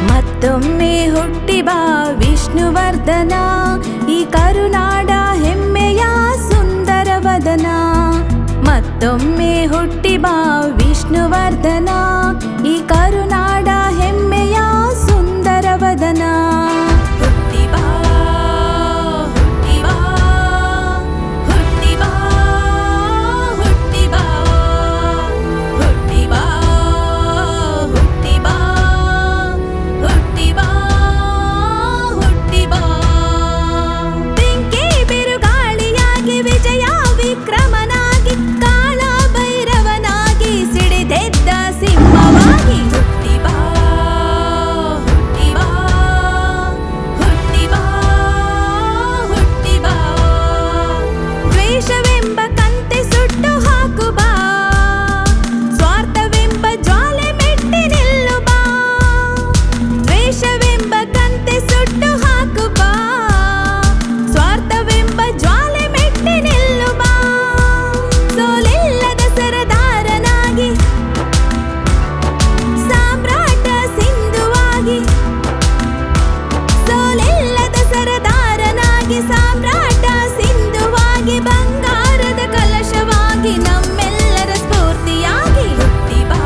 ಮತ್ತೊಮ್ಮೆ ಹುಟ್ಟಿ ಬಾ ವಿಷ್ಣುವರ್ಧನ, ಈ ಕರುನಾಡ ಹೆಮ್ಮೆಯ ಸುಂದರ ವದನ. ಮತ್ತೊಮ್ಮೆ ಹುಟ್ಟಿ ಬಾ ವಿಷ್ಣುವರ್ಧನ, ಈ ಕರುನಾಡ ಹೆಮ್ಮೆಯ ಸುಂದರ ವದನ. ಸಾಮ್ರಾಟ ಸಿಂಧುವಾಗಿ ಬಂಗಾರದ ಕಲಶವಾಗಿ ನಮ್ಮೆಲ್ಲರ ಸ್ಫೂರ್ತಿಯಾಗಿ ಹುಟ್ಟಿ ಬಾ,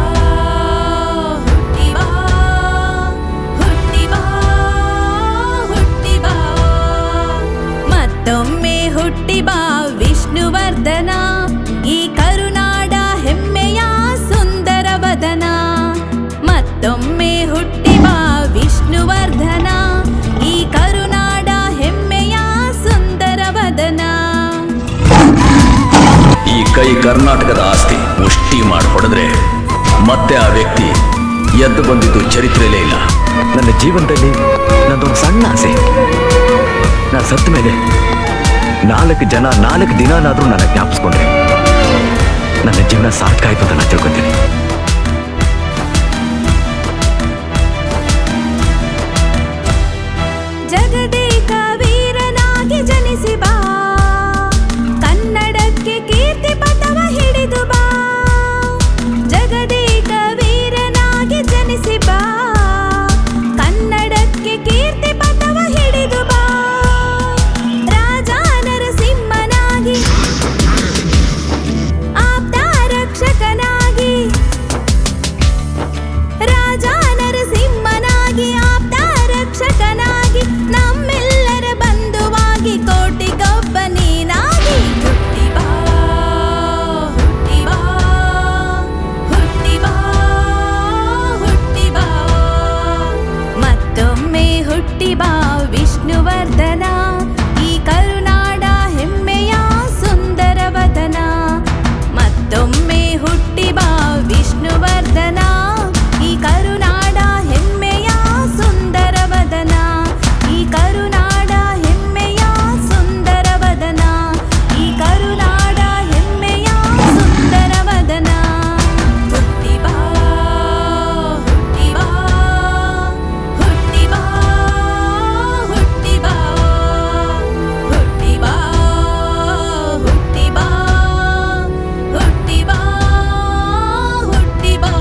ಹುಟ್ಟಿ ಬಾ, ಹುಟ್ಟಿ ಬಾ, ಹುಟ್ಟಿ ಬಾ. ಮತ್ತೊಮ್ಮೆ ಹುಟ್ಟಿ ಬಾ ವಿಷ್ಣುವರ್ಧನ, ಈ ಕರುನಾಡ ಹೆಮ್ಮೆಯ ಸುಂದರ ವದನ. ಮತ್ತೊಮ್ಮೆ ಹುಟ್ಟಿ ಬಾ ವಿಷ್ಣುವರ್ಧನ, ಈ ಕರುನಾಡ ಹೆಮ್ಮೆಯ ಸುಂದರ ವದನ. ಈ ಕೈ ಕರ್ನಾಟಕದ ಆಸ್ತಿ ಮುಷ್ಟಿ ಮಾಡಿ ಹೊಡೆದ್ರೆ ಮತ್ತೆ ಆ ವ್ಯಕ್ತಿ ಎದ್ದು ಬಂದಿದ್ದು ಚರಿತ್ರೆಯಲ್ಲೇ ಇಲ್ಲ. ನನ್ನ ಜೀವನದಲ್ಲಿ ನಂದೊಂದು ಸಣ್ಣ ಆಸೆ, ನಾನು ಸತ್ತ ಮೇಲೆ 4 ಜನ 4 ದಿನಾನಾದ್ರೂ ನನ್ನ ಜ್ಞಾಪಿಸ್ಕೊಂಡ್ರೆ ನನ್ನ ಜೀವನ ಸಾರ್ಥಕ ಆಯ್ತು ಅಂತ ನಾನು ತಿಳ್ಕೊತೀನಿ. ಜಗದೇಕ ವೀರನಾಗಿ ಜನಿಸಿ ಬಾ, ಕನ್ನಡಕ್ಕೆ ಕೀರ್ತಿ ಪಥವ ಹಿಡಿದು ಬಾ. ಜಗದೇಕ ವೀರನಾಗಿ ಜನಿಸಿ ಬಾ, ಕನ್ನಡಕ್ಕೆ ಕೀರ್ತಿ ಪಥವ ಹಿಡಿದು ಬಾ. ರಾಜ ನರಸಿಂಹನಾಗಿ ಆಪ್ತ ರಕ್ಷಕನಾಗಿ, ರಾಜ ನರಸಿಂಹನಾಗಿ ಆಪ್ತ ರಕ್ಷಕನಾಗಿ, ನಮ್ಮೆಲ್ಲರ ಬಂಧುವಾಗಿ ಕೋಟಿಗೊಬ್ಬ ನೀನಾಗಿ ಹುಟ್ಟಿ ಬಾ, ಹುಟ್ಟಿ ಬಾ, ಹುಟ್ಟಿ ಬಾ, ಹುಟ್ಟಿ ಬಾ. ಮತ್ತೊಮ್ಮೆ ಹುಟ್ಟಿ ಬಾ ವಿಷ್ಣುವರ್ಧನ, ಈ ಕರುನಾಡ ಹೆಮ್ಮೆಯ ಸುಂದರ ವದನ. ಮತ್ತೊಮ್ಮೆ ಹುಟ್ಟಿ ಬಾ ವಿಷ್ಣುವರ್ಧನ, ಈ ಕರುನಾಡ ಹೆಮ್ಮೆಯ ಸುಂದರ ವದನ. ಈ ಕರುನಾಡ ಹೆಮ್ಮೆಯ ಸುಂದರ ವದನ, ಈ ಕರುನಾಡ ಹೆಮ್ಮೆಯ ಸುಂದರ ವದನ. ಹುಟ್ಟಿ ಬಾ, ಹುಟ್ಟಿ ಬಾ, ಹುಟ್ಟಿ ಬಾ, ಹುಟ್ಟಿ ಬಾ, ಹುಟ್ಟಿ ಬಾ, ಹುಟ್ಟಿ ಬಾ, ಹುಟ್ಟಿ ಬಾ, ಹುಟ್ಟಿ ಬಾ.